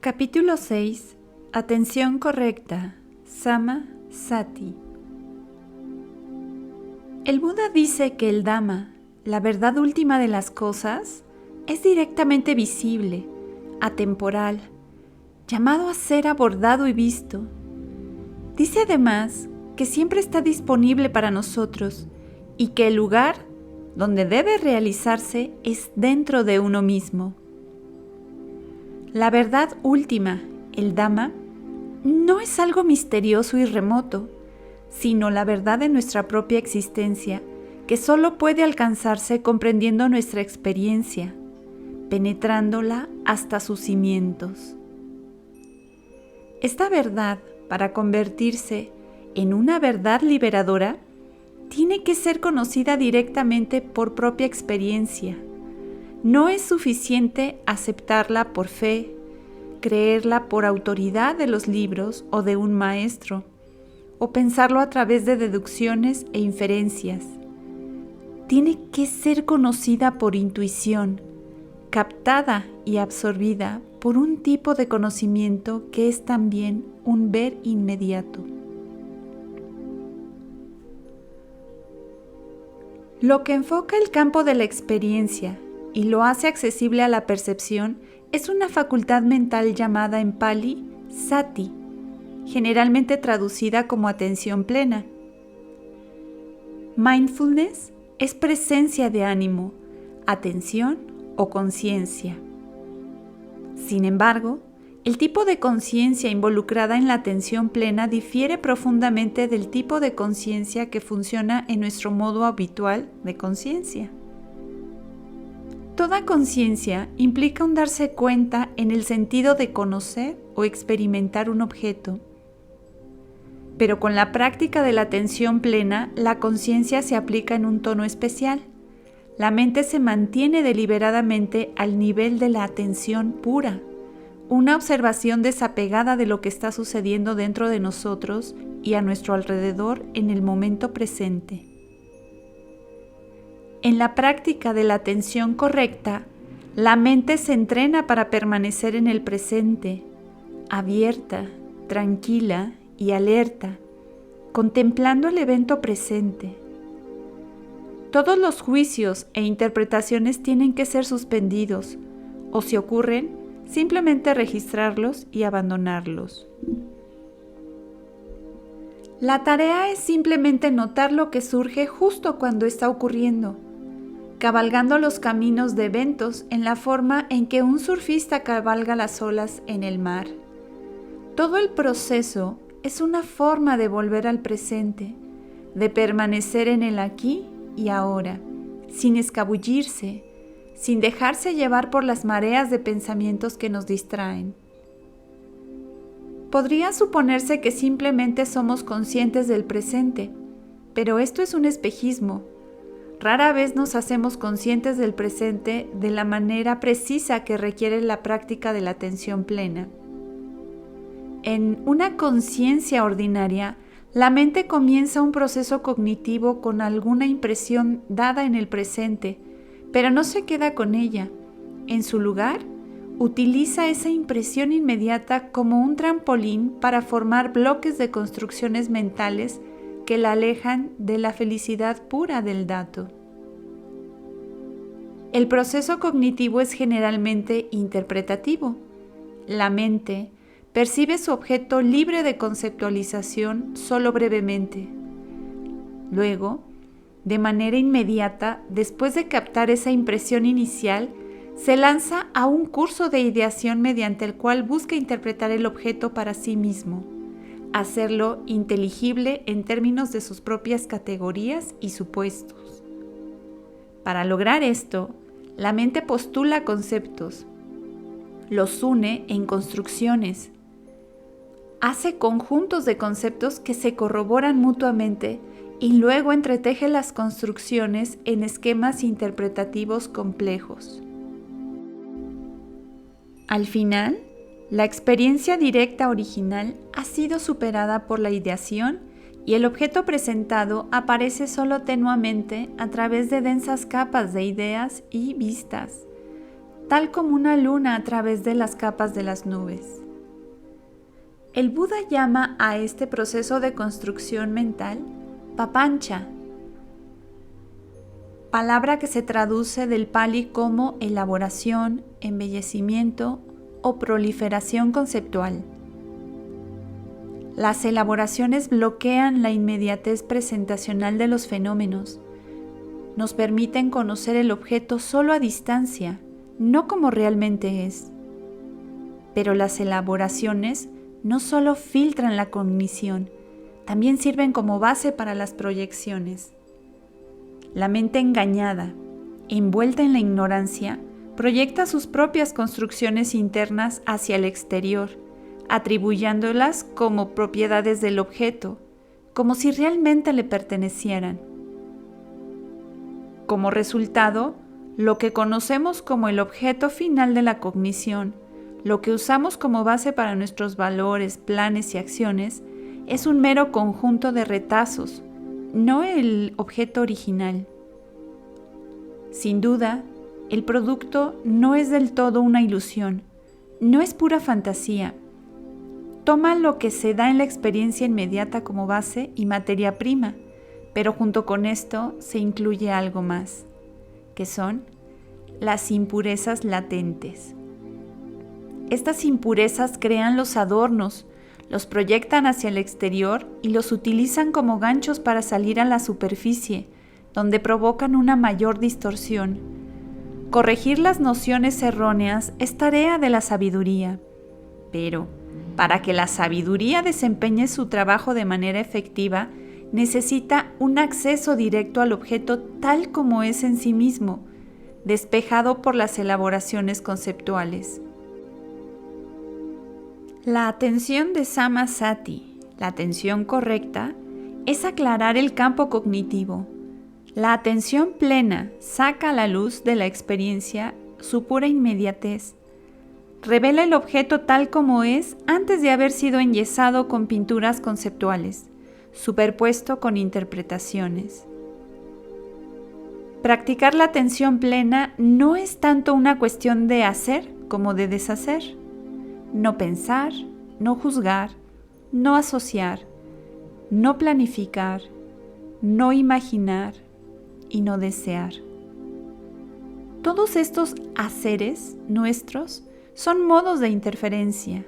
Capítulo 6. Atención correcta. Sama Sati. El Buda dice que el Dhamma, la verdad última de las cosas, es directamente visible, atemporal, llamado a ser abordado y visto. Dice además que siempre está disponible para nosotros y que el lugar donde debe realizarse es dentro de uno mismo. La verdad última, el Dhamma, no es algo misterioso y remoto, sino la verdad de nuestra propia existencia, que solo puede alcanzarse comprendiendo nuestra experiencia, penetrándola hasta sus cimientos. Esta verdad, para convertirse en una verdad liberadora, tiene que ser conocida directamente por propia experiencia. No es suficiente aceptarla por fe, creerla por autoridad de los libros o de un maestro, o pensarlo a través de deducciones e inferencias. Tiene que ser conocida por intuición, captada y absorbida por un tipo de conocimiento que es también un ver inmediato. Lo que enfoca el campo de la experiencia y lo hace accesible a la percepción es una facultad mental llamada en Pali Sati, generalmente traducida como atención plena. Mindfulness es presencia de ánimo, atención o conciencia. Sin embargo, el tipo de conciencia involucrada en la atención plena difiere profundamente del tipo de conciencia que funciona en nuestro modo habitual de conciencia. Toda conciencia implica un darse cuenta en el sentido de conocer o experimentar un objeto. Pero con la práctica de la atención plena, la conciencia se aplica en un tono especial. La mente se mantiene deliberadamente al nivel de la atención pura, una observación desapegada de lo que está sucediendo dentro de nosotros y a nuestro alrededor en el momento presente. En la práctica de la atención correcta, la mente se entrena para permanecer en el presente, abierta, tranquila y alerta, contemplando el evento presente. Todos los juicios e interpretaciones tienen que ser suspendidos, o si ocurren, simplemente registrarlos y abandonarlos. La tarea es simplemente notar lo que surge justo cuando está ocurriendo, cabalgando los caminos de eventos en la forma en que un surfista cabalga las olas en el mar. Todo el proceso es una forma de volver al presente, de permanecer en el aquí y ahora, sin escabullirse, sin dejarse llevar por las mareas de pensamientos que nos distraen. Podría suponerse que simplemente somos conscientes del presente, pero esto es un espejismo. Rara vez nos hacemos conscientes del presente de la manera precisa que requiere la práctica de la atención plena. En una conciencia ordinaria, la mente comienza un proceso cognitivo con alguna impresión dada en el presente, pero no se queda con ella. En su lugar, utiliza esa impresión inmediata como un trampolín para formar bloques de construcciones mentales que la alejan de la felicidad pura del dato. El proceso cognitivo es generalmente interpretativo. La mente percibe su objeto libre de conceptualización solo brevemente. Luego, de manera inmediata, después de captar esa impresión inicial, se lanza a un curso de ideación mediante el cual busca interpretar el objeto para sí mismo, hacerlo inteligible en términos de sus propias categorías y supuestos. Para lograr esto, la mente postula conceptos, los une en construcciones, hace conjuntos de conceptos que se corroboran mutuamente y luego entreteje las construcciones en esquemas interpretativos complejos. Al final, la experiencia directa original ha sido superada por la ideación y el objeto presentado aparece solo tenuamente a través de densas capas de ideas y vistas, tal como una luna a través de las capas de las nubes. El Buda llama a este proceso de construcción mental papancha, palabra que se traduce del pali como elaboración, embellecimiento o proliferación conceptual. Las elaboraciones bloquean la inmediatez presentacional de los fenómenos, nos permiten conocer el objeto solo a distancia, no como realmente es. Pero las elaboraciones no solo filtran la cognición, también sirven como base para las proyecciones. La mente engañada, envuelta en la ignorancia, proyecta sus propias construcciones internas hacia el exterior, atribuyéndolas como propiedades del objeto, como si realmente le pertenecieran. Como resultado, lo que conocemos como el objeto final de la cognición, lo que usamos como base para nuestros valores, planes y acciones, es un mero conjunto de retazos, no el objeto original. Sin duda, el producto no es del todo una ilusión, no es pura fantasía. Toma lo que se da en la experiencia inmediata como base y materia prima, pero junto con esto se incluye algo más, que son las impurezas latentes. Estas impurezas crean los adornos, los proyectan hacia el exterior y los utilizan como ganchos para salir a la superficie, donde provocan una mayor distorsión. Corregir las nociones erróneas es tarea de la sabiduría, pero para que la sabiduría desempeñe su trabajo de manera efectiva, necesita un acceso directo al objeto tal como es en sí mismo, despejado por las elaboraciones conceptuales. La atención de Samasati, la atención correcta, es aclarar el campo cognitivo. La atención plena saca a la luz de la experiencia su pura inmediatez. Revela el objeto tal como es antes de haber sido enyesado con pinturas conceptuales, superpuesto con interpretaciones. Practicar la atención plena no es tanto una cuestión de hacer como de deshacer. No pensar, no juzgar, no asociar, no planificar, no imaginar y no desear. Todos estos haceres nuestros son modos de interferencia,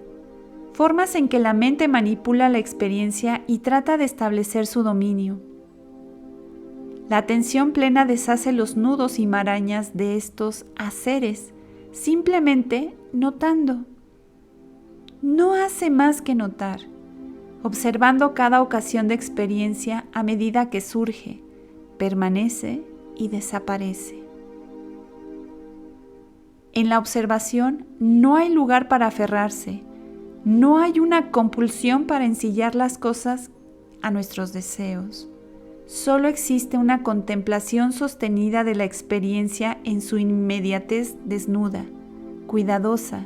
formas en que la mente manipula la experiencia y trata de establecer su dominio. La atención plena deshace los nudos y marañas de estos haceres, simplemente notando. No hace más que notar, observando cada ocasión de experiencia a medida que surge, permanece y desaparece. En la observación no hay lugar para aferrarse, no hay una compulsión para ensillar las cosas a nuestros deseos. Solo existe una contemplación sostenida de la experiencia en su inmediatez desnuda, cuidadosa,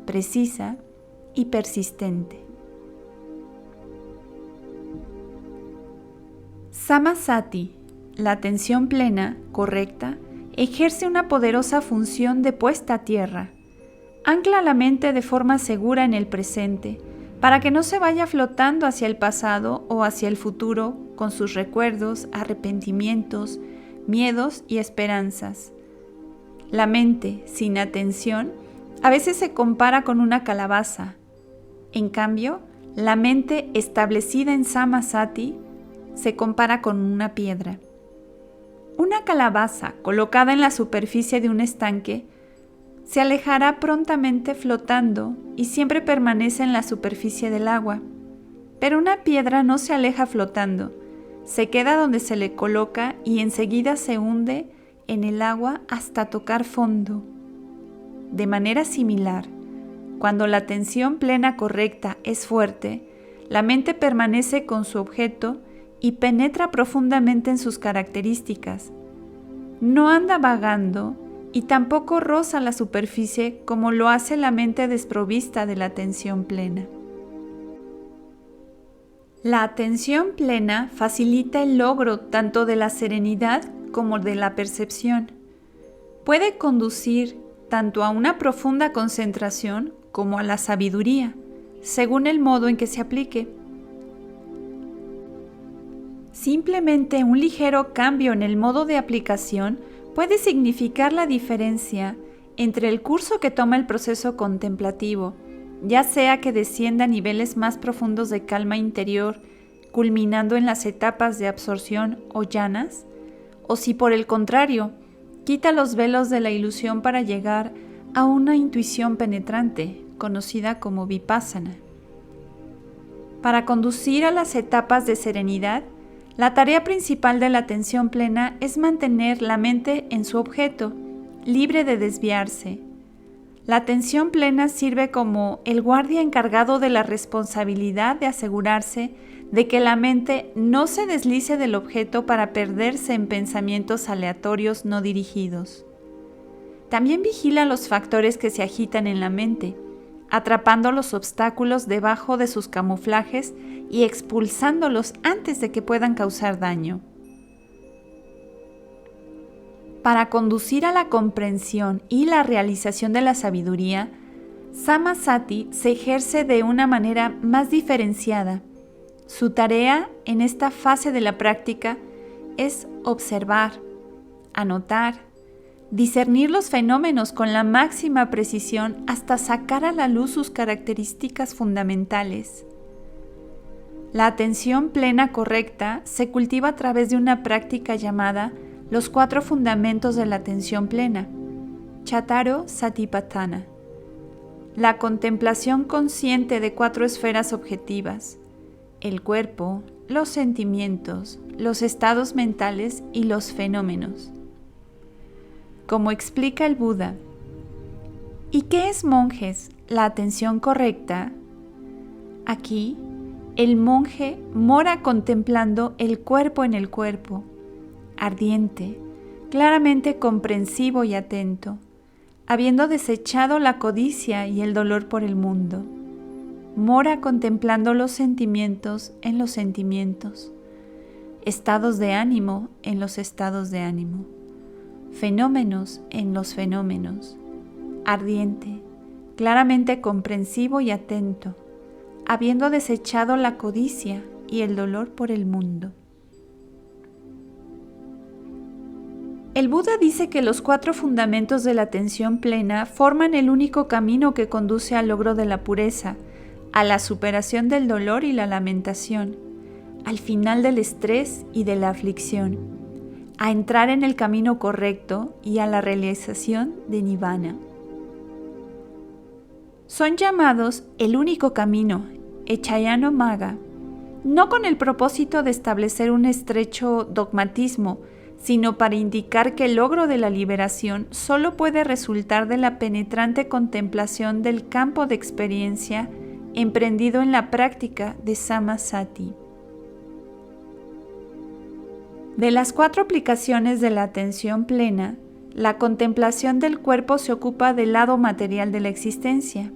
precisa y persistente. Samasati, la atención plena, correcta, ejerce una poderosa función de puesta a tierra. Ancla la mente de forma segura en el presente, para que no se vaya flotando hacia el pasado o hacia el futuro con sus recuerdos, arrepentimientos, miedos y esperanzas. La mente, sin atención, a veces se compara con una calabaza. En cambio, la mente establecida en Samasati se compara con una piedra. Una calabaza colocada en la superficie de un estanque se alejará prontamente flotando y siempre permanece en la superficie del agua. Pero una piedra no se aleja flotando, se queda donde se le coloca y enseguida se hunde en el agua hasta tocar fondo. De manera similar, cuando la atención plena correcta es fuerte, la mente permanece con su objeto y penetra profundamente en sus características. No anda vagando y tampoco roza la superficie como lo hace la mente desprovista de la atención plena. La atención plena facilita el logro tanto de la serenidad como de la percepción. Puede conducir tanto a una profunda concentración como a la sabiduría, según el modo en que se aplique. Simplemente un ligero cambio en el modo de aplicación puede significar la diferencia entre el curso que toma el proceso contemplativo, ya sea que descienda a niveles más profundos de calma interior, culminando en las etapas de absorción o llanas, o si por el contrario, quita los velos de la ilusión para llegar a una intuición penetrante, conocida como vipassana. Para conducir a las etapas de serenidad, la tarea principal de la atención plena es mantener la mente en su objeto, libre de desviarse. La atención plena sirve como el guardia encargado de la responsabilidad de asegurarse de que la mente no se deslice del objeto para perderse en pensamientos aleatorios no dirigidos. También vigila los factores que se agitan en la mente, atrapando los obstáculos debajo de sus camuflajes y expulsándolos antes de que puedan causar daño. Para conducir a la comprensión y la realización de la sabiduría, Samasati se ejerce de una manera más diferenciada. Su tarea en esta fase de la práctica es observar, anotar, discernir los fenómenos con la máxima precisión hasta sacar a la luz sus características fundamentales. La atención plena correcta se cultiva a través de una práctica llamada los 4 fundamentos de la atención plena, Chattaro Satipatthana. La contemplación consciente de 4 esferas objetivas: el cuerpo, los sentimientos, los estados mentales y los fenómenos. Como explica el Buda, ¿y qué es, monjes, la atención correcta? Aquí, el monje mora contemplando el cuerpo en el cuerpo, ardiente, claramente comprensivo y atento, habiendo desechado la codicia y el dolor por el mundo. Mora contemplando los sentimientos en los sentimientos, estados de ánimo en los estados de ánimo, fenómenos en los fenómenos, ardiente, claramente comprensivo y atento, habiendo desechado la codicia y el dolor por el mundo. El Buda dice que los 4 fundamentos de la atención plena forman el único camino que conduce al logro de la pureza, a la superación del dolor y la lamentación, al final del estrés y de la aflicción, a entrar en el camino correcto y a la realización de Nirvana. Son llamados el único camino, Echayano Magga, no con el propósito de establecer un estrecho dogmatismo, sino para indicar que el logro de la liberación solo puede resultar de la penetrante contemplación del campo de experiencia emprendido en la práctica de Samasati. De las 4 aplicaciones de la atención plena, la contemplación del cuerpo se ocupa del lado material de la existencia.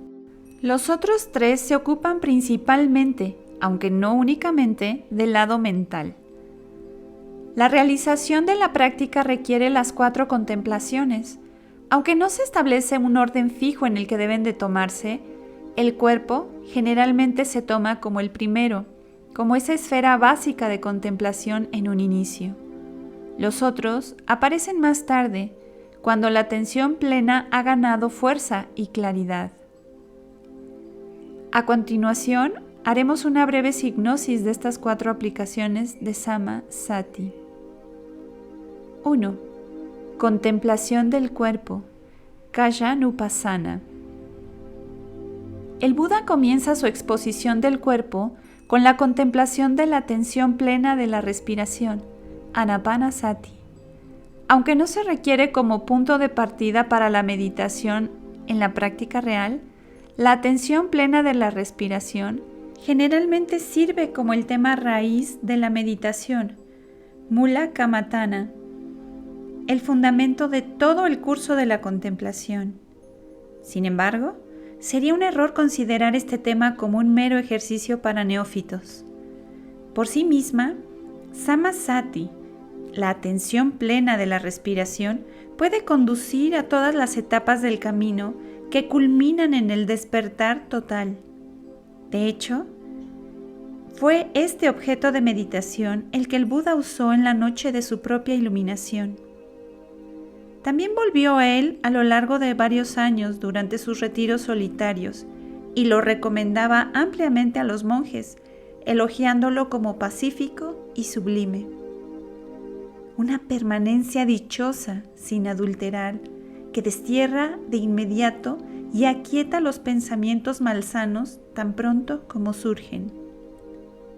Los otros 3 se ocupan principalmente, aunque no únicamente, del lado mental. La realización de la práctica requiere las 4 contemplaciones. Aunque no se establece un orden fijo en el que deben de tomarse, el cuerpo generalmente se toma como el primero, como esa esfera básica de contemplación en un inicio. Los otros aparecen más tarde, cuando la atención plena ha ganado fuerza y claridad. A continuación, haremos una breve signosis de estas 4 aplicaciones de Samasati. 1. Contemplación del cuerpo, Kayanupassana. El Buda comienza su exposición del cuerpo con la contemplación de la atención plena de la respiración, Anapanasati. Aunque no se requiere como punto de partida para la meditación en la práctica real, la atención plena de la respiración generalmente sirve como el tema raíz de la meditación, Mula Kammatthana, el fundamento de todo el curso de la contemplación. Sin embargo, sería un error considerar este tema como un mero ejercicio para neófitos. Por sí misma, Samasati, la atención plena de la respiración, puede conducir a todas las etapas del camino que culminan en el despertar total. De hecho, fue este objeto de meditación el que el Buda usó en la noche de su propia iluminación. También volvió a él a lo largo de varios años durante sus retiros solitarios y lo recomendaba ampliamente a los monjes, elogiándolo como pacífico y sublime. Una permanencia dichosa, sin adulterar, que destierra de inmediato y aquieta los pensamientos malsanos tan pronto como surgen.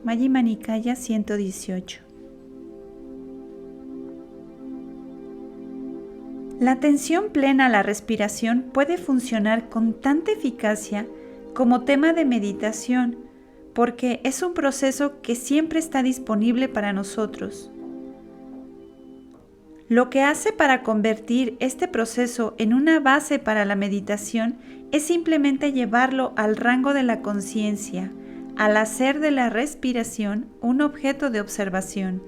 Majjhima Nikaya 118. La atención plena a la respiración puede funcionar con tanta eficacia como tema de meditación, porque es un proceso que siempre está disponible para nosotros. Lo que hace para convertir este proceso en una base para la meditación es simplemente llevarlo al rango de la conciencia, al hacer de la respiración un objeto de observación.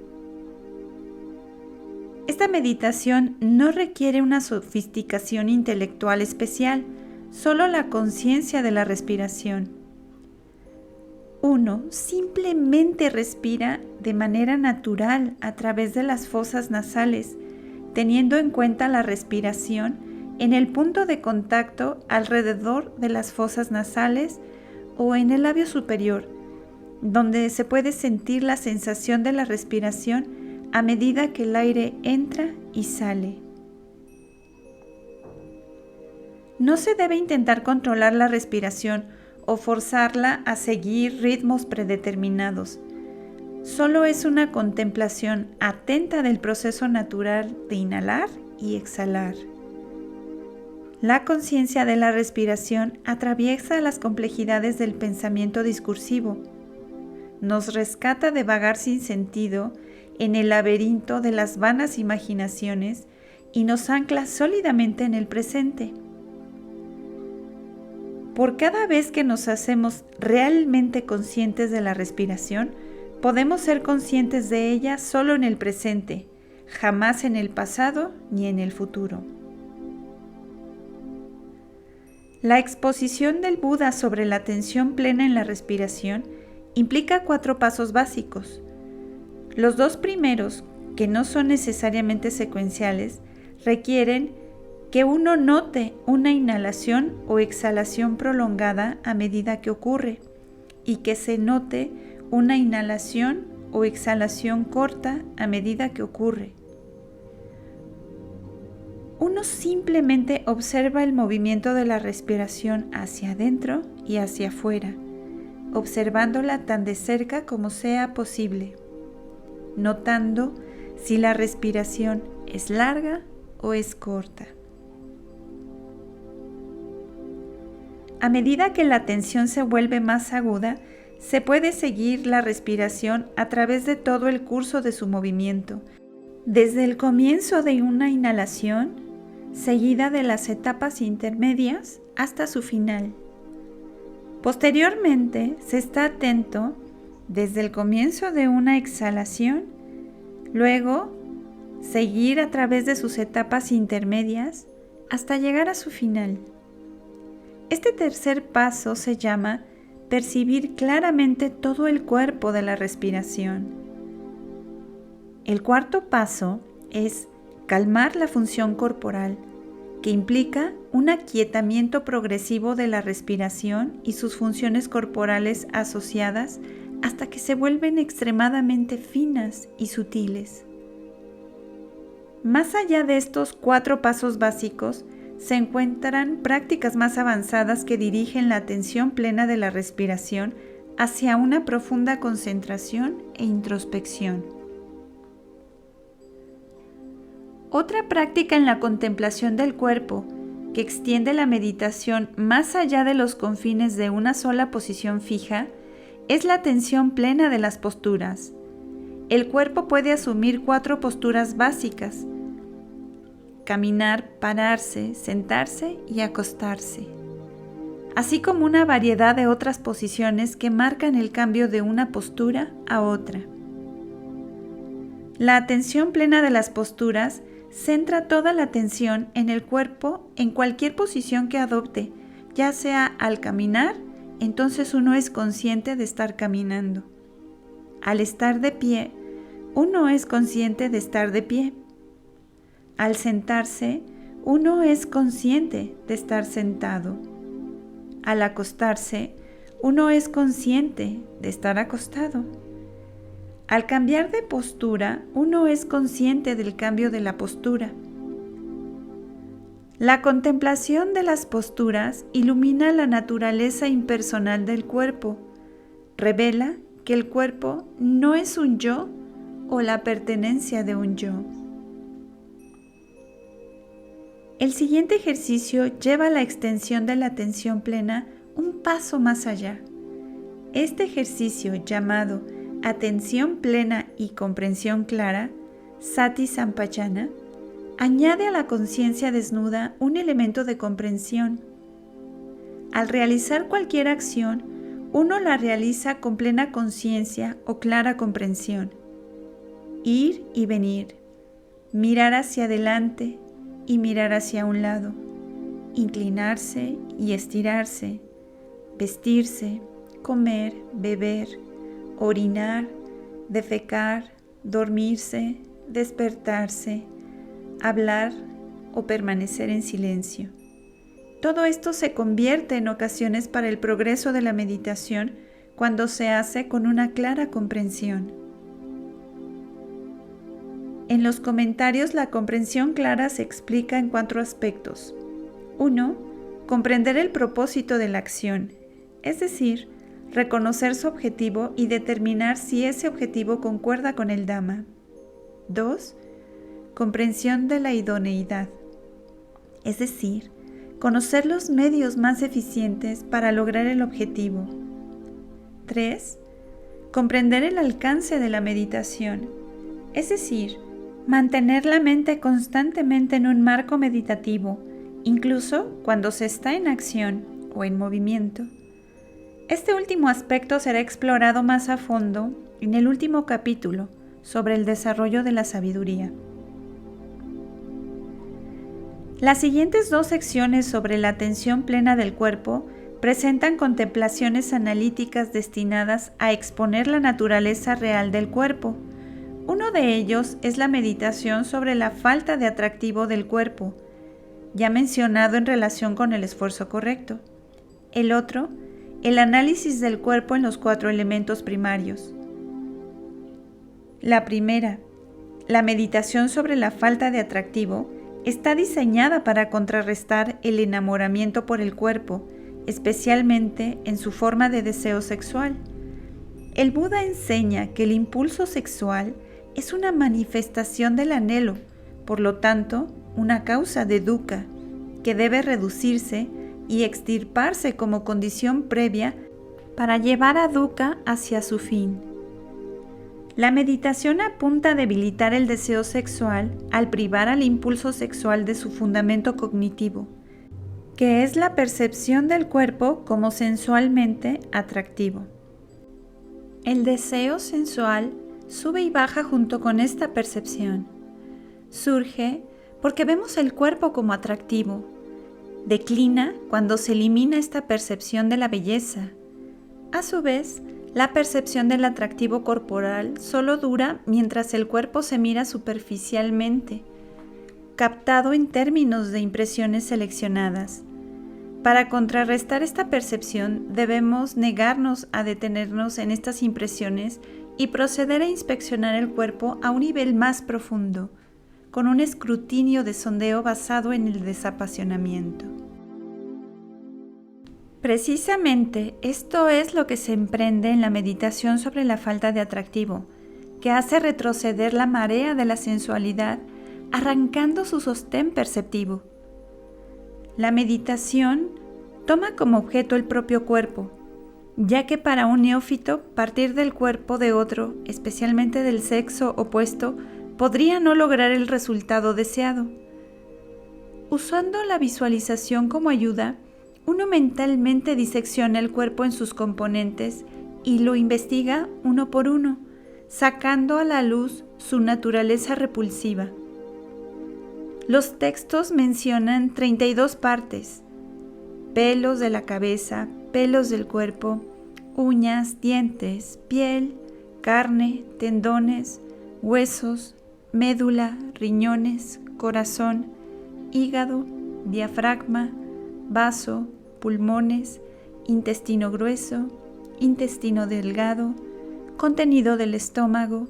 Esta meditación no requiere una sofisticación intelectual especial, solo la conciencia de la respiración. Uno simplemente respira de manera natural a través de las fosas nasales, teniendo en cuenta la respiración en el punto de contacto alrededor de las fosas nasales o en el labio superior, donde se puede sentir la sensación de la respiración a medida que el aire entra y sale. No se debe intentar controlar la respiración o forzarla a seguir ritmos predeterminados. Solo es una contemplación atenta del proceso natural de inhalar y exhalar. La conciencia de la respiración atraviesa las complejidades del pensamiento discursivo, nos rescata de vagar sin sentido en el laberinto de las vanas imaginaciones y nos ancla sólidamente en el presente. Por cada vez que nos hacemos realmente conscientes de la respiración, podemos ser conscientes de ella solo en el presente, jamás en el pasado ni en el futuro. La exposición del Buda sobre la atención plena en la respiración implica 4 pasos básicos. Los 2 primeros, que no son necesariamente secuenciales, requieren que uno note una inhalación o exhalación prolongada a medida que ocurre y que se note una inhalación o exhalación corta a medida que ocurre. Uno simplemente observa el movimiento de la respiración hacia adentro y hacia afuera, observándola tan de cerca como sea posible, notando si la respiración es larga o es corta. A medida que la atención se vuelve más aguda, se puede seguir la respiración a través de todo el curso de su movimiento, desde el comienzo de una inhalación, seguida de las etapas intermedias hasta su final. Posteriormente, se está atento desde el comienzo de una exhalación, luego seguir a través de sus etapas intermedias hasta llegar a su final. Este tercer paso se llama percibir claramente todo el cuerpo de la respiración. El cuarto paso es calmar la función corporal, que implica un aquietamiento progresivo de la respiración y sus funciones corporales asociadas hasta que se vuelven extremadamente finas y sutiles. Más allá de estos 4 pasos básicos, se encuentran prácticas más avanzadas que dirigen la atención plena de la respiración hacia una profunda concentración e introspección. Otra práctica en la contemplación del cuerpo, que extiende la meditación más allá de los confines de una sola posición fija, es la atención plena de las posturas. El cuerpo puede asumir 4 posturas básicas: caminar, pararse, sentarse y acostarse, así como una variedad de otras posiciones que marcan el cambio de una postura a otra. La atención plena de las posturas Centra toda la atención en el cuerpo en cualquier posición que adopte, ya sea al caminar, entonces uno es consciente de estar caminando. Al estar de pie, uno es consciente de estar de pie. Al sentarse, uno es consciente de estar sentado. Al acostarse, uno es consciente de estar acostado. Al cambiar de postura, uno es consciente del cambio de la postura. La contemplación de las posturas ilumina la naturaleza impersonal del cuerpo, revela que el cuerpo no es un yo o la pertenencia de un yo. El siguiente ejercicio lleva la extensión de la atención plena un paso más allá. Este ejercicio, llamado atención plena y comprensión clara, Sati Sampajana, añade a la conciencia desnuda un elemento de comprensión. Al realizar cualquier acción, uno la realiza con plena conciencia o clara comprensión. Ir y venir, mirar hacia adelante y mirar hacia un lado, inclinarse y estirarse, vestirse, comer, beber, orinar, defecar, dormirse, despertarse, hablar o permanecer en silencio. Todo esto se convierte en ocasiones para el progreso de la meditación cuando se hace con una clara comprensión. En los comentarios, la comprensión clara se explica en 4 aspectos. 1. Comprender el propósito de la acción, es decir, reconocer su objetivo y determinar si ese objetivo concuerda con el Dhamma. 2. Comprensión de la idoneidad, es decir, conocer los medios más eficientes para lograr el objetivo. 3. Comprender el alcance de la meditación, es decir, mantener la mente constantemente en un marco meditativo, incluso cuando se está en acción o en movimiento. Este último aspecto será explorado más a fondo en el último capítulo sobre el desarrollo de la sabiduría. Las siguientes 2 secciones sobre la atención plena del cuerpo presentan contemplaciones analíticas destinadas a exponer la naturaleza real del cuerpo. Uno de ellos es la meditación sobre la falta de atractivo del cuerpo, ya mencionado en relación con el esfuerzo correcto. El otro, el análisis del cuerpo en los 4 elementos primarios. La primera, la meditación sobre la falta de atractivo, está diseñada para contrarrestar el enamoramiento por el cuerpo, especialmente en su forma de deseo sexual. El Buda enseña que el impulso sexual es una manifestación del anhelo, por lo tanto, una causa de dukkha, que debe reducirse y extirparse como condición previa para llevar a dukkha hacia su fin. La meditación apunta a debilitar el deseo sexual al privar al impulso sexual de su fundamento cognitivo, que es la percepción del cuerpo como sensualmente atractivo. El deseo sensual sube y baja junto con esta percepción. Surge porque vemos el cuerpo como atractivo. Declina cuando se elimina esta percepción de la belleza. A su vez, la percepción del atractivo corporal solo dura mientras el cuerpo se mira superficialmente, captado en términos de impresiones seleccionadas. Para contrarrestar esta percepción, debemos negarnos a detenernos en estas impresiones y proceder a inspeccionar el cuerpo a un nivel más profundo, con un escrutinio de sondeo basado en el desapasionamiento. Precisamente esto es lo que se emprende en la meditación sobre la falta de atractivo, que hace retroceder la marea de la sensualidad, arrancando su sostén perceptivo. La meditación toma como objeto el propio cuerpo, ya que para un neófito partir del cuerpo de otro, especialmente del sexo opuesto, podría no lograr el resultado deseado. Usando la visualización como ayuda, uno mentalmente disecciona el cuerpo en sus componentes y lo investiga uno por uno, sacando a la luz su naturaleza repulsiva. Los textos mencionan 32 partes: pelos de la cabeza, pelos del cuerpo, uñas, dientes, piel, carne, tendones, huesos, médula, riñones, corazón, hígado, diafragma, vaso, pulmones, intestino grueso, intestino delgado, contenido del estómago,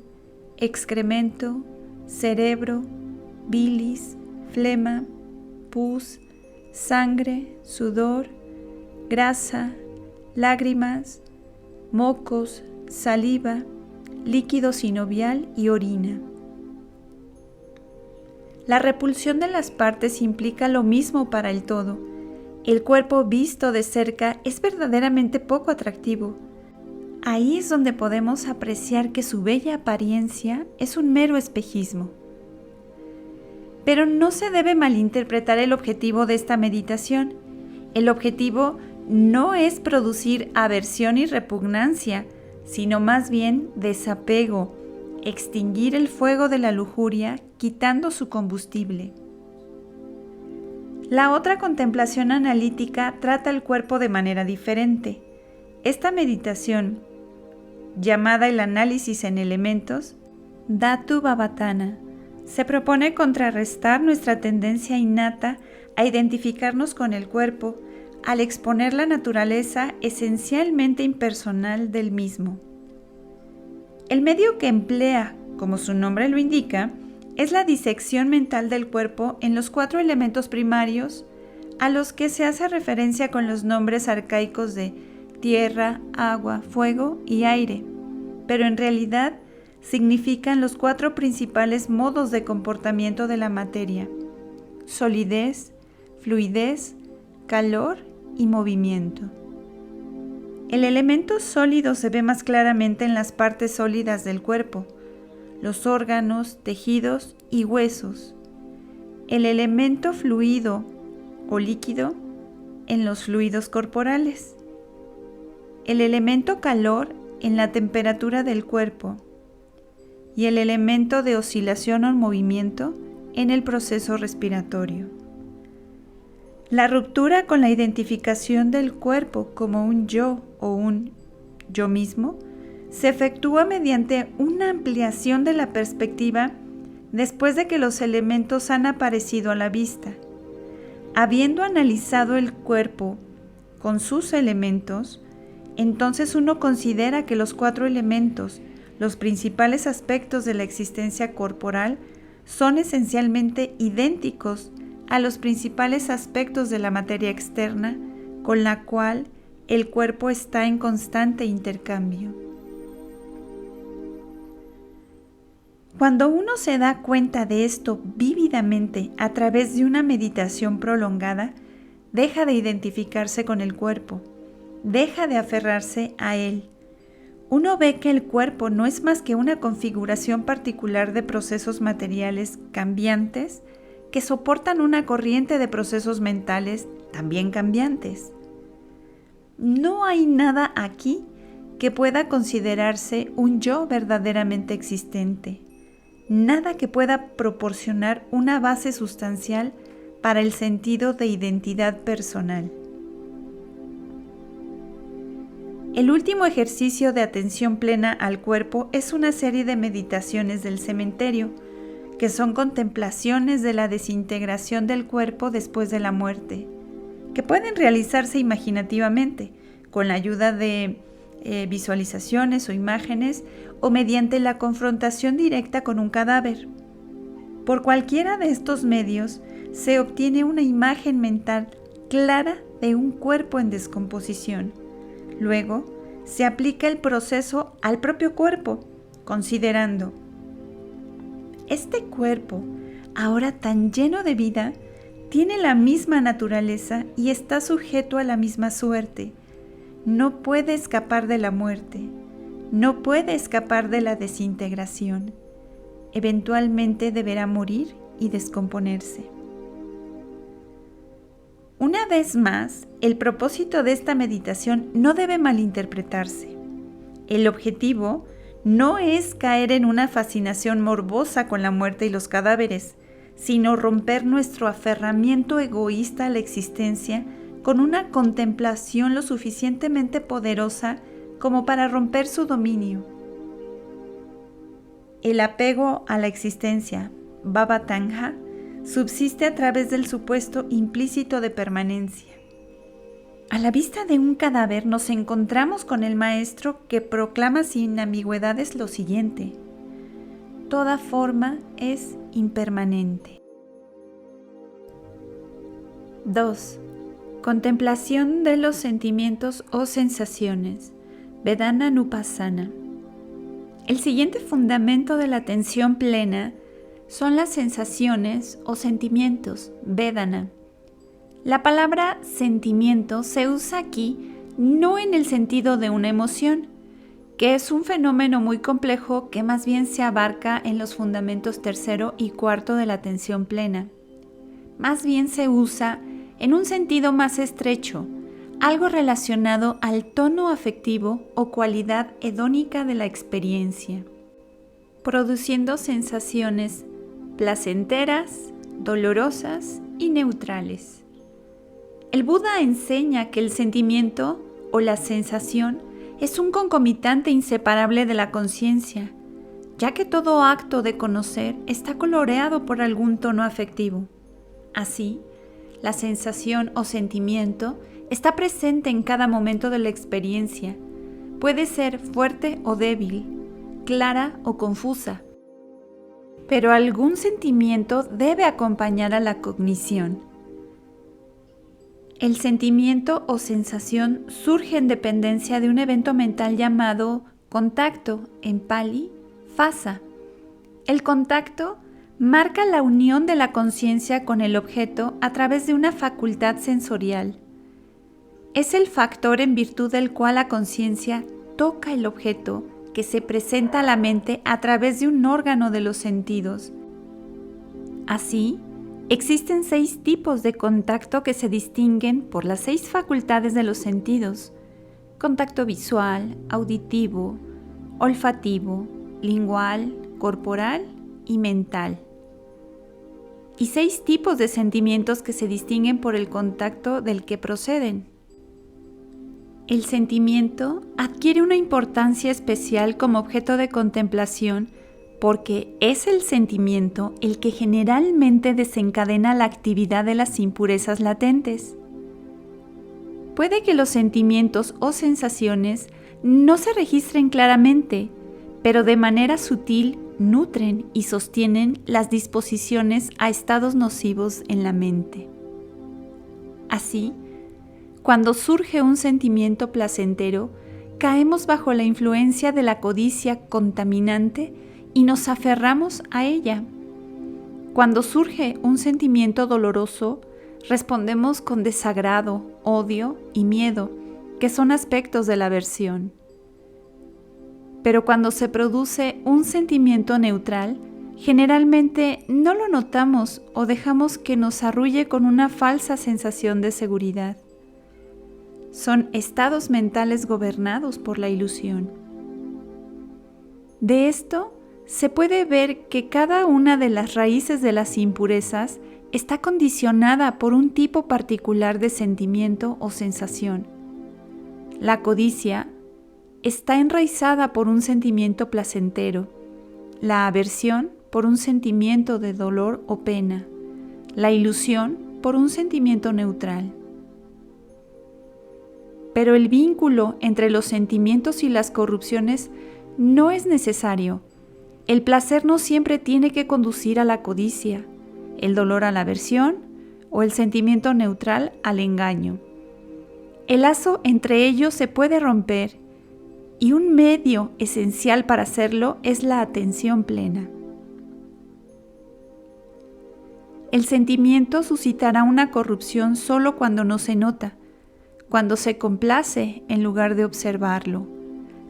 excremento, cerebro, bilis, flema, pus, sangre, sudor, grasa, lágrimas, mocos, saliva, líquido sinovial y orina. La repulsión de las partes implica lo mismo para el todo. El cuerpo visto de cerca es verdaderamente poco atractivo. Ahí es donde podemos apreciar que su bella apariencia es un mero espejismo. Pero no se debe malinterpretar el objetivo de esta meditación. El objetivo no es producir aversión y repugnancia, sino más bien desapego, extinguir el fuego de la lujuria quitando su combustible. La otra contemplación analítica trata el cuerpo de manera diferente. Esta meditación, llamada el análisis en elementos, Dhatu Bhavatana, se propone contrarrestar nuestra tendencia innata a identificarnos con el cuerpo al exponer la naturaleza esencialmente impersonal del mismo. El medio que emplea, como su nombre lo indica, es la disección mental del cuerpo en los 4 elementos primarios a los que se hace referencia con los nombres arcaicos de tierra, agua, fuego y aire, pero en realidad significan los 4 principales modos de comportamiento de la materia: solidez, fluidez, calor y movimiento. El elemento sólido se ve más claramente en las partes sólidas del cuerpo, los órganos, tejidos y huesos. El elemento fluido o líquido en los fluidos corporales. El elemento calor en la temperatura del cuerpo. Y el elemento de oscilación o movimiento en el proceso respiratorio. La ruptura con la identificación del cuerpo como un yo o un yo mismo se efectúa mediante una ampliación de la perspectiva después de que los elementos han aparecido a la vista. Habiendo analizado el cuerpo con sus elementos, entonces uno considera que los 4 elementos, los principales aspectos de la existencia corporal, son esencialmente idénticos a los principales aspectos de la materia externa con la cual el cuerpo está en constante intercambio. Cuando uno se da cuenta de esto vívidamente a través de una meditación prolongada, deja de identificarse con el cuerpo, deja de aferrarse a él. Uno ve que el cuerpo no es más que una configuración particular de procesos materiales cambiantes que soportan una corriente de procesos mentales también cambiantes. No hay nada aquí que pueda considerarse un yo verdaderamente existente, nada que pueda proporcionar una base sustancial para el sentido de identidad personal. El último ejercicio de atención plena al cuerpo es una serie de meditaciones del cementerio, que son contemplaciones de la desintegración del cuerpo después de la muerte, que pueden realizarse imaginativamente, con la ayuda de visualizaciones o imágenes, o mediante la confrontación directa con un cadáver. Por cualquiera de estos medios se obtiene una imagen mental clara de un cuerpo en descomposición. Luego, se aplica el proceso al propio cuerpo, considerando: este cuerpo, ahora tan lleno de vida, tiene la misma naturaleza y está sujeto a la misma suerte. No puede escapar de la muerte, no puede escapar de la desintegración. Eventualmente deberá morir y descomponerse. Una vez más, el propósito de esta meditación no debe malinterpretarse. El objetivo no es caer en una fascinación morbosa con la muerte y los cadáveres, sino romper nuestro aferramiento egoísta a la existencia con una contemplación lo suficientemente poderosa como para romper su dominio. El apego a la existencia, Baba Tanja, subsiste a través del supuesto implícito de permanencia. A la vista de un cadáver nos encontramos con el maestro que proclama sin ambigüedades lo siguiente: toda forma es impermanente. 2. Contemplación de los sentimientos o sensaciones, Vedana-nupassana. El siguiente fundamento de la atención plena son las sensaciones o sentimientos, Vedana. La palabra sentimiento se usa aquí no en el sentido de una emoción, que es un fenómeno muy complejo que más bien se abarca en los fundamentos 3 y 4 de la atención plena. Más bien se usa en un sentido más estrecho, algo relacionado al tono afectivo o cualidad hedónica de la experiencia, produciendo sensaciones placenteras, dolorosas y neutrales. El Buda enseña que el sentimiento o la sensación es un concomitante inseparable de la conciencia, ya que todo acto de conocer está coloreado por algún tono afectivo. Así, la sensación o sentimiento está presente en cada momento de la experiencia. Puede ser fuerte o débil, clara o confusa, pero algún sentimiento debe acompañar a la cognición. El sentimiento o sensación surge en dependencia de un evento mental llamado contacto, en Pali, phassa. El contacto marca la unión de la conciencia con el objeto a través de una facultad sensorial. Es el factor en virtud del cual la conciencia toca el objeto que se presenta a la mente a través de un órgano de los sentidos. Así, existen 6 tipos de contacto que se distinguen por las 6 facultades de los sentidos: contacto visual, auditivo, olfativo, lingual, corporal y mental. Y 6 tipos de sentimientos que se distinguen por el contacto del que proceden. El sentimiento adquiere una importancia especial como objeto de contemplación porque es el sentimiento el que generalmente desencadena la actividad de las impurezas latentes. Puede que los sentimientos o sensaciones no se registren claramente, pero de manera sutil nutren y sostienen las disposiciones a estados nocivos en la mente. Así, cuando surge un sentimiento placentero, caemos bajo la influencia de la codicia contaminante y nos aferramos a ella. Cuando surge un sentimiento doloroso, respondemos con desagrado, odio y miedo, que son aspectos de la aversión. Pero cuando se produce un sentimiento neutral, generalmente no lo notamos o dejamos que nos arrulle con una falsa sensación de seguridad. Son estados mentales gobernados por la ilusión. De esto se puede ver que cada una de las raíces de las impurezas está condicionada por un tipo particular de sentimiento o sensación. La codicia está enraizada por un sentimiento placentero, la aversión por un sentimiento de dolor o pena, la ilusión por un sentimiento neutral. Pero el vínculo entre los sentimientos y las corrupciones no es necesario. El placer no siempre tiene que conducir a la codicia, el dolor a la aversión o el sentimiento neutral al engaño. El lazo entre ellos se puede romper y un medio esencial para hacerlo es la atención plena. El sentimiento suscitará una corrupción solo cuando no se nota, cuando se complace en lugar de observarlo.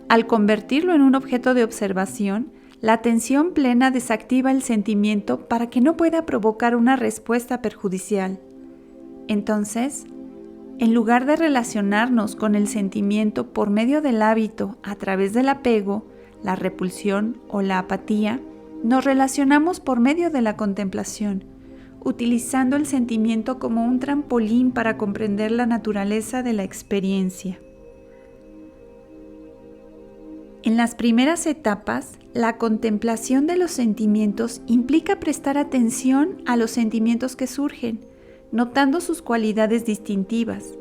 Al convertirlo en un objeto de observación, la atención plena desactiva el sentimiento para que no pueda provocar una respuesta perjudicial. Entonces, en lugar de relacionarnos con el sentimiento por medio del hábito a través del apego, la repulsión o la apatía, nos relacionamos por medio de la contemplación, utilizando el sentimiento como un trampolín para comprender la naturaleza de la experiencia. En las primeras etapas, la contemplación de los sentimientos implica prestar atención a los sentimientos que surgen, notando sus cualidades distintivas,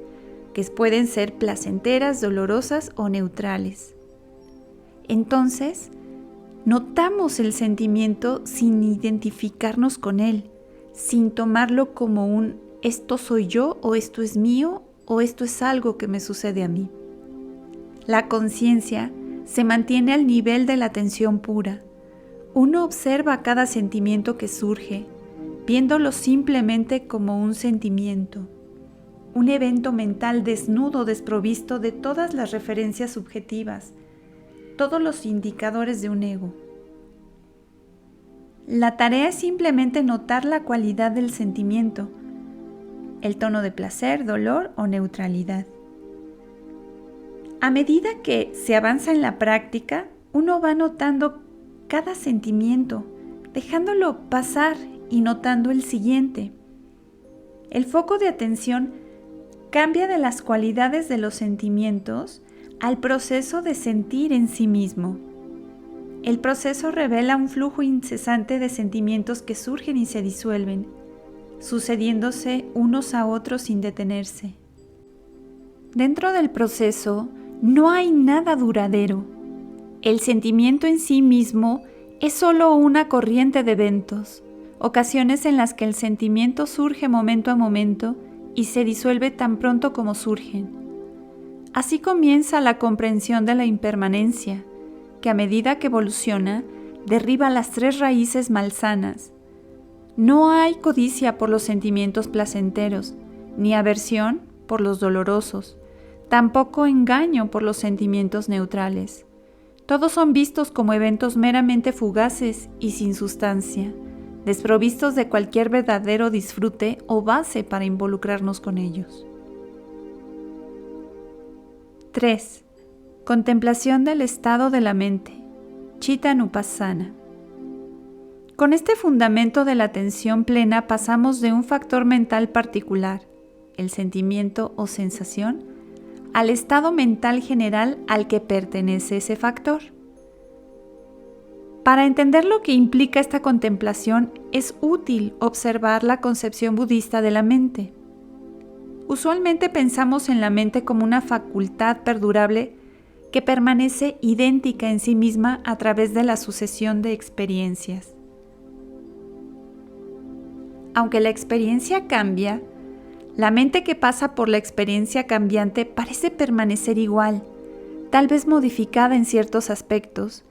que pueden ser placenteras, dolorosas o neutrales. Entonces, notamos el sentimiento sin identificarnos con él, sin tomarlo como un esto soy yo o esto es mío o esto es algo que me sucede a mí. La conciencia se mantiene al nivel de la atención pura. Uno observa cada sentimiento que surge, viéndolo simplemente como un sentimiento, un evento mental desnudo, desprovisto de todas las referencias subjetivas, todos los indicadores de un ego. La tarea es simplemente notar la cualidad del sentimiento, el tono de placer, dolor o neutralidad. A medida que se avanza en la práctica, uno va notando cada sentimiento, dejándolo pasar y notando el siguiente. El foco de atención cambia de las cualidades de los sentimientos al proceso de sentir en sí mismo. El proceso revela un flujo incesante de sentimientos que surgen y se disuelven, sucediéndose unos a otros sin detenerse. Dentro del proceso no hay nada duradero. El sentimiento en sí mismo es solo una corriente de eventos, ocasiones en las que el sentimiento surge momento a momento y se disuelve tan pronto como surgen. Así comienza la comprensión de la impermanencia, que a medida que evoluciona, derriba las 3 raíces malsanas. No hay codicia por los sentimientos placenteros, ni aversión por los dolorosos, tampoco engaño por los sentimientos neutrales. Todos son vistos como eventos meramente fugaces y sin sustancia, desprovistos de cualquier verdadero disfrute o base para involucrarnos con ellos. 3. Contemplación del estado de la mente, Chitta-Nupassana. Con este fundamento de la atención plena pasamos de un factor mental particular, el sentimiento o sensación, al estado mental general al que pertenece ese factor. Para entender lo que implica esta contemplación, es útil observar la concepción budista de la mente. Usualmente pensamos en la mente como una facultad perdurable que permanece idéntica en sí misma a través de la sucesión de experiencias. Aunque la experiencia cambia, la mente que pasa por la experiencia cambiante parece permanecer igual, tal vez modificada en ciertos aspectos,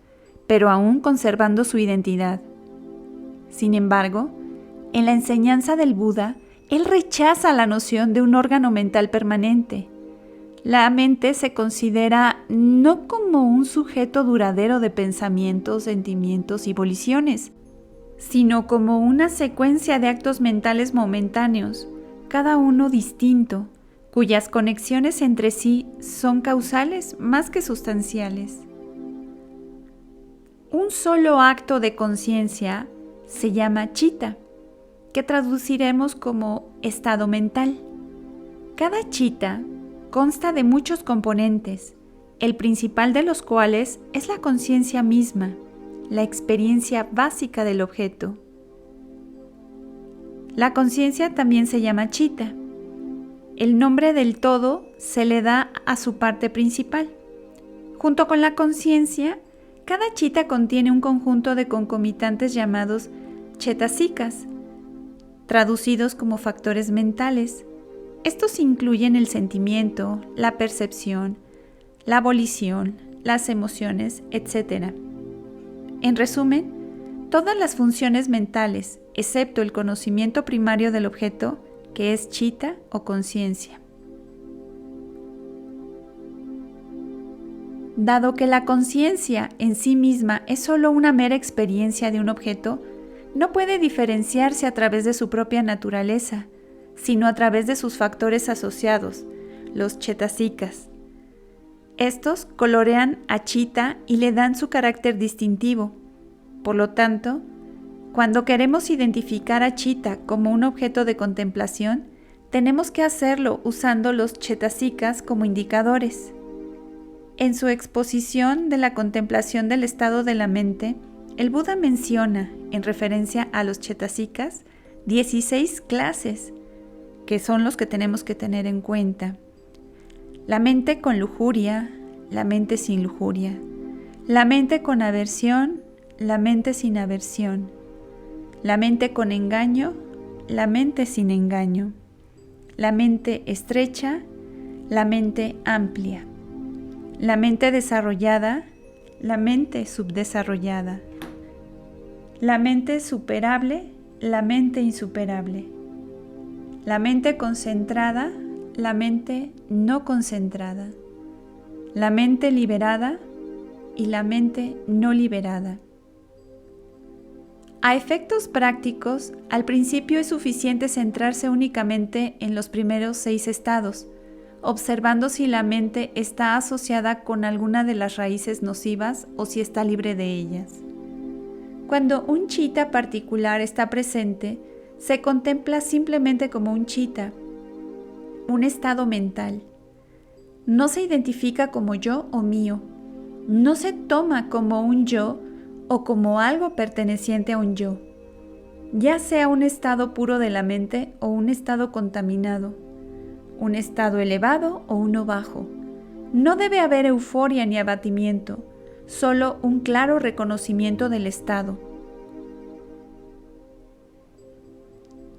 pero aún conservando su identidad. Sin embargo, en la enseñanza del Buda, él rechaza la noción de un órgano mental permanente. La mente se considera no como un sujeto duradero de pensamientos, sentimientos y voliciones, sino como una secuencia de actos mentales momentáneos, cada uno distinto, cuyas conexiones entre sí son causales más que sustanciales. Un solo acto de conciencia se llama chitta, que traduciremos como estado mental. Cada chitta consta de muchos componentes, el principal de los cuales es la conciencia misma, la experiencia básica del objeto. La conciencia también se llama chitta. El nombre del todo se le da a su parte principal. Junto con la conciencia, cada chitta contiene un conjunto de concomitantes llamados cetasikas, traducidos como factores mentales. Estos incluyen el sentimiento, la percepción, la volición, las emociones, etc. En resumen, todas las funciones mentales, excepto el conocimiento primario del objeto, que es chitta o conciencia. Dado que la conciencia en sí misma es solo una mera experiencia de un objeto, no puede diferenciarse a través de su propia naturaleza, sino a través de sus factores asociados, los cetasikas. Estos colorean a chitta y le dan su carácter distintivo. Por lo tanto, Cuando queremos identificar a Chitta como un objeto de contemplación, tenemos que hacerlo usando los chetasikas como indicadores. En su exposición de la contemplación del estado de la mente, el Buda menciona, en referencia a los chetasikas, 16 clases, que son los que tenemos que tener en cuenta. La mente con lujuria, la mente sin lujuria, la mente con aversión, la mente sin aversión, la mente con engaño, la mente sin engaño, la mente estrecha, la mente amplia, la mente desarrollada, la mente subdesarrollada, la mente superable, la mente insuperable, la mente concentrada, la mente no concentrada, la mente liberada y la mente no liberada. A efectos prácticos, al principio es suficiente centrarse únicamente en los primeros 6 estados, observando si la mente está asociada con alguna de las raíces nocivas o si está libre de ellas. Cuando un chitta particular está presente, se contempla simplemente como un chitta, un estado mental. No se identifica como yo o mío, no se toma como un yo o como algo perteneciente a un yo, ya sea un estado puro de la mente o un estado contaminado, un estado elevado o uno bajo. No debe haber euforia ni abatimiento, solo un claro reconocimiento del estado.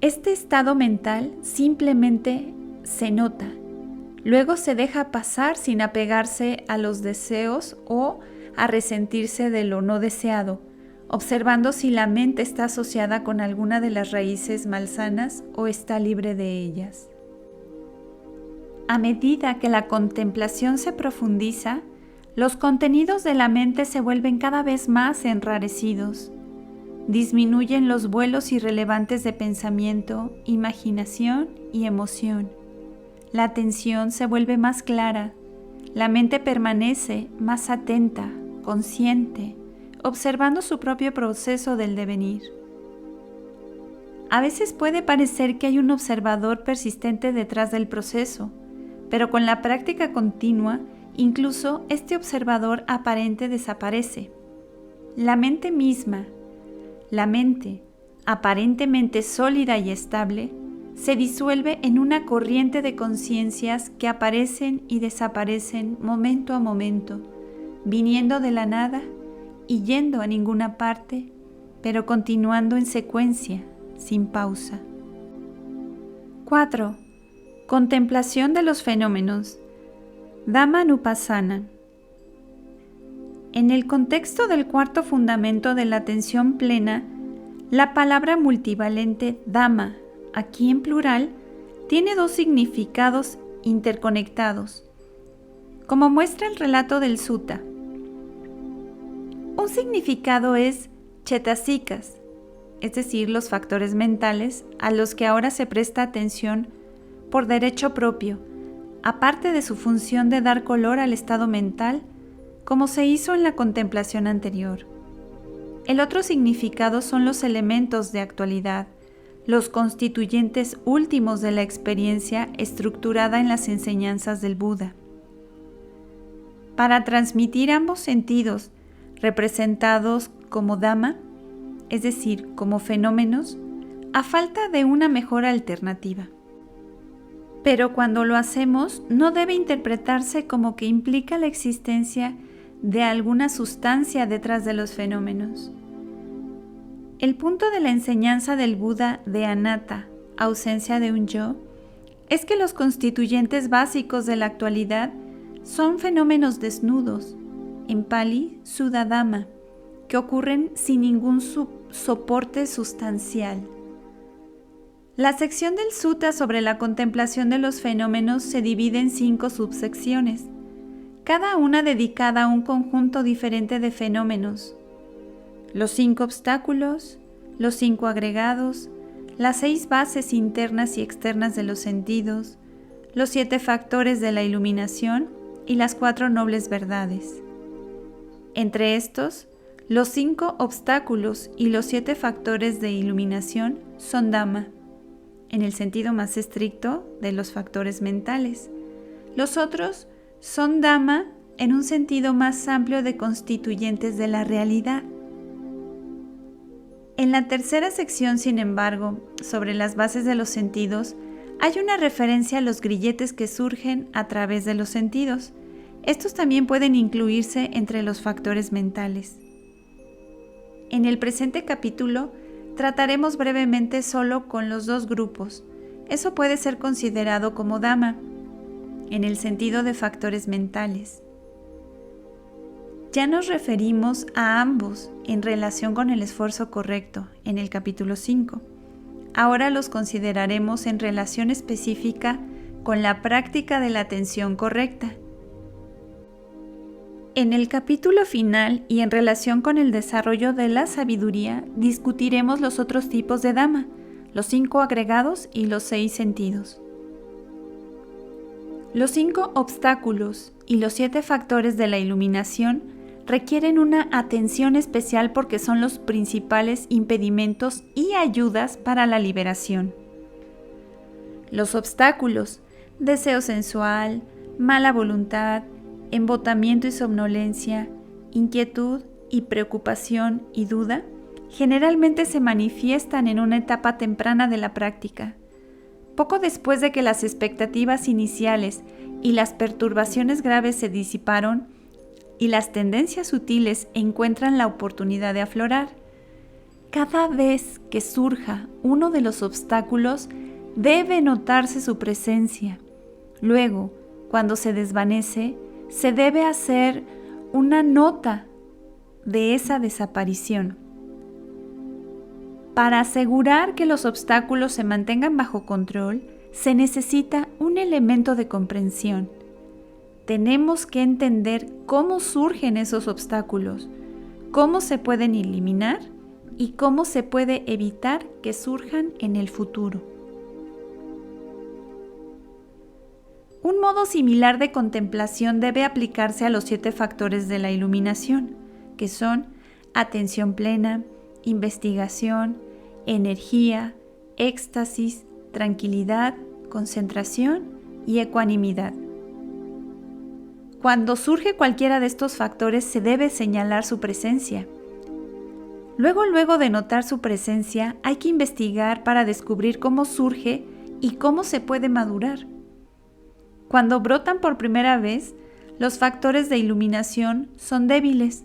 Este estado mental simplemente se nota, luego se deja pasar sin apegarse a los deseos o a resentirse de lo no deseado, observando si la mente está asociada con alguna de las raíces malsanas o está libre de ellas. A medida que la contemplación se profundiza, los contenidos de la mente se vuelven cada vez más enrarecidos. Disminuyen los vuelos irrelevantes de pensamiento, imaginación y emoción. La atención se vuelve más clara, la mente permanece más atenta, consciente, observando su propio proceso del devenir. A veces puede parecer que hay un observador persistente detrás del proceso, pero con la práctica continua, incluso este observador aparente desaparece. La mente misma, la mente, aparentemente sólida y estable, se disuelve en una corriente de conciencias que aparecen y desaparecen momento a momento, viniendo de la nada y yendo a ninguna parte, pero continuando en secuencia, sin pausa. 4. Contemplación de los fenómenos. Dhammanupassana. En el contexto del cuarto fundamento de la atención plena, la palabra multivalente Dhamma, aquí en plural, tiene 2 significados interconectados, como muestra el relato del sutta. Un significado es chetasikas, es decir, los factores mentales a los que ahora se presta atención por derecho propio, aparte de su función de dar color al estado mental, como se hizo en la contemplación anterior. El otro significado son los elementos de actualidad, los constituyentes últimos de la experiencia estructurada en las enseñanzas del Buda. Para transmitir ambos sentidos, representados como Dhamma, es decir, como fenómenos, a falta de una mejor alternativa. Pero cuando lo hacemos, no debe interpretarse como que implica la existencia de alguna sustancia detrás de los fenómenos. El punto de la enseñanza del Buda de anatta, ausencia de un yo, es que los constituyentes básicos de la actualidad son fenómenos desnudos, en Pali, Suddha-dhamma, que ocurren sin ningún soporte sustancial. La sección del sutta sobre la contemplación de los fenómenos se divide en 5 subsecciones, cada una dedicada a un conjunto diferente de fenómenos: los 5 obstáculos, los 5 agregados, las 6 bases internas y externas de los sentidos, los 7 factores de la iluminación y las 4 nobles verdades. Entre estos, Los 5 obstáculos y los 7 factores de iluminación son Dhamma, en el sentido más estricto de los factores mentales. Los otros son Dhamma en un sentido más amplio de constituyentes de la realidad. En la tercera sección, sin embargo, sobre las bases de los sentidos, hay una referencia a los grilletes que surgen a través de los sentidos. Estos también pueden incluirse entre los factores mentales. En el presente capítulo trataremos brevemente solo con los dos grupos. Eso puede ser considerado como Dhamma, en el sentido de factores mentales. Ya nos referimos a ambos en relación con el esfuerzo correcto en el capítulo 5. Ahora los consideraremos en relación específica con la práctica de la atención correcta. En el capítulo final y en relación con el desarrollo de la sabiduría, discutiremos los otros tipos de Dhamma, los 5 agregados y los 6 sentidos. Los 5 obstáculos y los 7 factores de la iluminación requieren una atención especial porque son los principales impedimentos y ayudas para la liberación. Los obstáculos, deseo sensual, mala voluntad, embotamiento y somnolencia, inquietud y preocupación y duda, generalmente se manifiestan en una etapa temprana de la práctica. Poco después de que las expectativas iniciales y las perturbaciones graves se disiparon y las tendencias sutiles encuentran la oportunidad de aflorar, cada vez que surja uno de los obstáculos, debe notarse su presencia. Luego, cuando se desvanece, se debe hacer una nota de esa desaparición. Para asegurar que los obstáculos se mantengan bajo control, se necesita un elemento de comprensión. Tenemos que entender cómo surgen esos obstáculos, cómo se pueden eliminar y cómo se puede evitar que surjan en el futuro. Un modo similar de contemplación debe aplicarse a los 7 factores de la iluminación, que son atención plena, investigación, energía, éxtasis, tranquilidad, concentración y ecuanimidad. Cuando surge cualquiera de estos factores se debe señalar su presencia. Luego de notar su presencia, hay que investigar para descubrir cómo surge y cómo se puede madurar. Cuando brotan por primera vez, los factores de iluminación son débiles,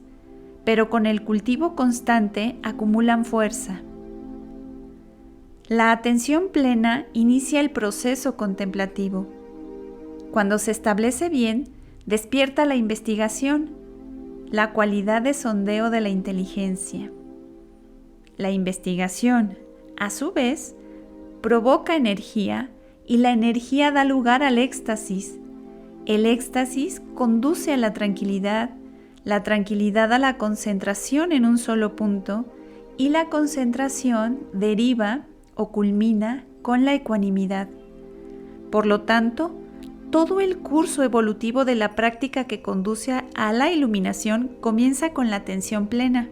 pero con el cultivo constante acumulan fuerza. La atención plena inicia el proceso contemplativo. Cuando se establece bien, despierta la investigación, la cualidad de sondeo de la inteligencia. La investigación, a su vez, provoca energía y la energía da lugar al éxtasis. El éxtasis conduce a la tranquilidad a la concentración en un solo punto y la concentración deriva o culmina con la ecuanimidad. Por lo tanto, todo el curso evolutivo de la práctica que conduce a la iluminación comienza con la atención plena,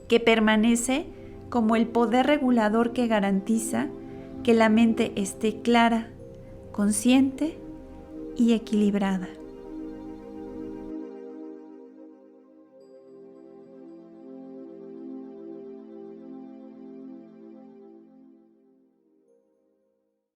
que permanece como el poder regulador que garantiza que la mente esté clara, consciente y equilibrada.